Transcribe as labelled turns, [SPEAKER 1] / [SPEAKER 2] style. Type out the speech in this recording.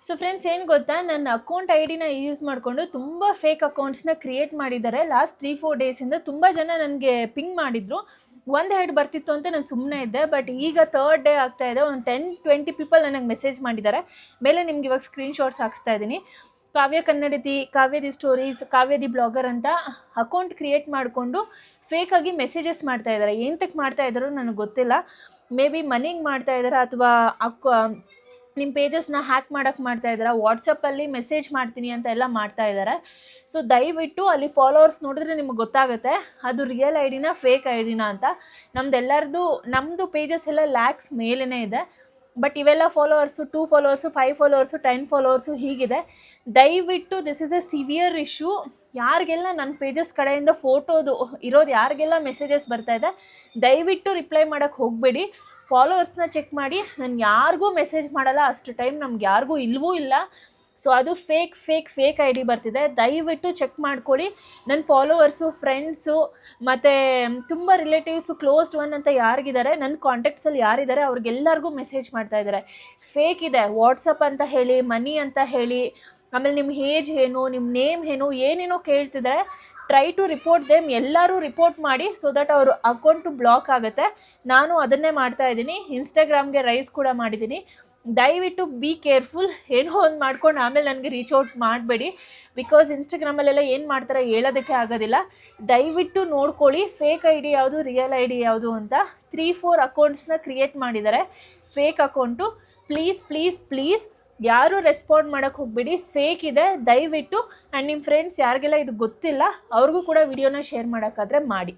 [SPEAKER 1] So friends ಏನು ಗೊತ್ತಾ, ನನ್ನ ಅಕೌಂಟ್ ಐ ಡಿನ ಯೂಸ್ ಮಾಡಿಕೊಂಡು ತುಂಬ ಫೇಕ್ ಅಕೌಂಟ್ಸ್ನ ಕ್ರಿಯೇಟ್ ಮಾಡಿದ್ದಾರೆ. ಲಾಸ್ಟ್ 3-4 ಡೇಸಿಂದ ತುಂಬ ಜನ ನನಗೆ ಪಿಂಗ್ ಮಾಡಿದರು. ಒಂದು ಹೆಡ್ ಬರ್ತಿತ್ತು ಅಂತ ನಾನು ಸುಮ್ಮನೆ ಇದ್ದೆ. ಬಟ್ ಈಗ 3rd ಡೇ ಆಗ್ತಾ ಇದೆ, ಒಂದು 10-20 ಪೀಪಲ್ ನನಗೆ ಮೆಸೇಜ್ ಮಾಡಿದ್ದಾರೆ. ಮೇಲೆ ನಿಮ್ಗೆ ಇವಾಗ ಸ್ಕ್ರೀನ್ಶಾಟ್ಸ್ ಹಾಕ್ಸ್ತಾ ಇದ್ದೀನಿ. ಕಾವ್ಯ ಕನ್ನಡತಿ, ಕಾವ್ಯದಿ ಸ್ಟೋರೀಸ್, ಕಾವ್ಯದಿ ಬ್ಲಾಗರ್ ಅಂತ ಅಕೌಂಟ್ ಕ್ರಿಯೇಟ್ ಮಾಡಿಕೊಂಡು ಫೇಕಾಗಿ ಮೆಸೇಜಸ್ ಮಾಡ್ತಾ ಇದ್ದಾರೆ. ಏನಕ್ಕೆ ಮಾಡ್ತಾ ಇದ್ದಾರೋ ನನಗೆ ಗೊತ್ತಿಲ್ಲ. ಮೇ ಬಿ ಮನಿಗೆ ಮಾಡ್ತಾ ಇದ್ದಾರೆ ಅಥವಾ ನಿಮ್ಮ ಪೇಜಸ್ನ ಹ್ಯಾಕ್ ಮಾಡೋಕ್ಕೆ ಮಾಡ್ತಾ ಇದ್ದಾರೆ. ವಾಟ್ಸಪ್ಪಲ್ಲಿ ಮೆಸೇಜ್ ಮಾಡ್ತೀನಿ ಅಂತ ಎಲ್ಲ ಮಾಡ್ತಾ ಇದ್ದಾರೆ. ಸೊ ದಯವಿಟ್ಟು ಅಲ್ಲಿ ಫಾಲೋವರ್ಸ್ ನೋಡಿದ್ರೆ ನಿಮಗೆ ಗೊತ್ತಾಗುತ್ತೆ ಅದು ರಿಯಲ್ ಐ ಡಿನ ಫೇಕ್ ಐ ಡಿನ ಅಂತ. ನಮ್ಮದು ಪೇಜಸ್ ಎಲ್ಲ ಲ್ಯಾಕ್ಸ್ ಮೇಲೇ ಇದೆ. ಬಟ್ ಇವೆಲ್ಲ ಫಾಲೋವರ್ಸು 2 ಫಾಲೋವರ್ಸು 5 ಫಾಲೋವರ್ಸು 10 ಫಾಲೋವರ್ಸು ಹೀಗಿದೆ. ದಯವಿಟ್ಟು this is A severe issue. ಯಾರಿಗೆಲ್ಲ ನನ್ನ ಪೇಜಸ್ ಕಡೆಯಿಂದ ಫೋಟೋದು ಇರೋದು ಯಾರಿಗೆಲ್ಲ ಮೆಸೇಜಸ್ ಬರ್ತಾಯಿದೆ, ದಯವಿಟ್ಟು ರಿಪ್ಲೈ ಮಾಡೋಕ್ಕೆ ಹೋಗಬೇಡಿ. ಫಾಲೋವರ್ಸ್ನ ಚೆಕ್ ಮಾಡಿ. ನಾನು ಯಾರಿಗೂ ಮೆಸೇಜ್ ಮಾಡಲ್ಲ, ಅಷ್ಟು ಟೈಮ್ ನಮ್ಗೆ ಯಾರಿಗೂ ಇಲ್ಲವೂ ಇಲ್ಲ. ಸೊ ಅದು ಫೇಕ್ ಐ ಡಿ ಬರ್ತಿದೆ. ದಯವಿಟ್ಟು ಚೆಕ್ ಮಾಡ್ಕೊಳ್ಳಿ. ನನ್ನ ಫಾಲೋವರ್ಸು, ಫ್ರೆಂಡ್ಸು ಮತ್ತು ತುಂಬ ರಿಲೇಟಿವ್ಸು, ಕ್ಲೋಸ್ಡ್ ಒನ್ ಅಂತ ಯಾರಿಗಿದ್ದಾರೆ, ನನ್ನ ಕಾಂಟ್ಯಾಕ್ಟ್ಸಲ್ಲಿ ಯಾರಿದ್ದಾರೆ ಅವ್ರಿಗೆಲ್ಲರಿಗೂ ಮೆಸೇಜ್ ಮಾಡ್ತಾಯಿದ್ದಾರೆ. ಫೇಕ್ ಇದೆ. ವಾಟ್ಸಪ್ ಅಂತ ಹೇಳಿ, ಮನಿ ಅಂತ ಹೇಳಿ, ಆಮೇಲೆ ನಿಮ್ಮ ಏಜ್ ಏನು, ನಿಮ್ಮ ನೇಮ್ ಏನು, ಏನೇನೋ ಕೇಳ್ತಿದ್ದಾರೆ. Try to report them. ಎಲ್ಲರೂ ರಿಪೋರ್ಟ್ ಮಾಡಿ ಸೊ ದಟ್ ಅವರು ಅಕೌಂಟು ಬ್ಲಾಕ್ ಆಗುತ್ತೆ. ನಾನು ಅದನ್ನೇ ಮಾಡ್ತಾ ಇದ್ದೀನಿ. ಇನ್ಸ್ಟಾಗ್ರಾಮ್ಗೆ ರೈಸ್ ಕೂಡ ಮಾಡಿದ್ದೀನಿ. ದಯವಿಟ್ಟು ಬಿ ಕೇರ್ಫುಲ್. ಏನೋ ಒಂದು ಮಾಡ್ಕೊಂಡು ಆಮೇಲೆ ನನಗೆ ರೀಚ್ ಔಟ್ ಮಾಡಬೇಡಿ. ಬಿಕಾಸ್ ಇನ್ಸ್ಟಾಗ್ರಾಮಲ್ಲೆಲ್ಲ ಏನು ಮಾಡ್ತಾರೆ ಹೇಳೋದಕ್ಕೆ ಆಗೋದಿಲ್ಲ. ದಯವಿಟ್ಟು ನೋಡ್ಕೊಳ್ಳಿ ಫೇಕ್ ಐ ಡಿ ಯಾವುದು, ರಿಯಲ್ ಐ ಡಿ ಯಾವುದು ಅಂತ. 3-4 ಅಕೌಂಟ್ಸ್ನ ಕ್ರಿಯೇಟ್ ಮಾಡಿದ್ದಾರೆ, ಫೇಕ್ ಅಕೌಂಟು. ಪ್ಲೀಸ್ ಯಾರೂ ರೆಸ್ಪಾಂಡ್ ಮಾಡೋಕ್ಕೆ ಹೋಗಬೇಡಿ. ಫೇಕ್ ಇದೆ. ದಯವಿಟ್ಟು. ಆ್ಯಂಡ್ ನಿಮ್ಮ ಫ್ರೆಂಡ್ಸ್ ಯಾರಿಗೆಲ್ಲ ಇದು ಗೊತ್ತಿಲ್ಲ ಅವ್ರಿಗೂ ಕೂಡ ವಿಡಿಯೋನ ಶೇರ್ ಮಾಡೋಕ್ಕಾದ್ರೆ ಮಾಡಿ.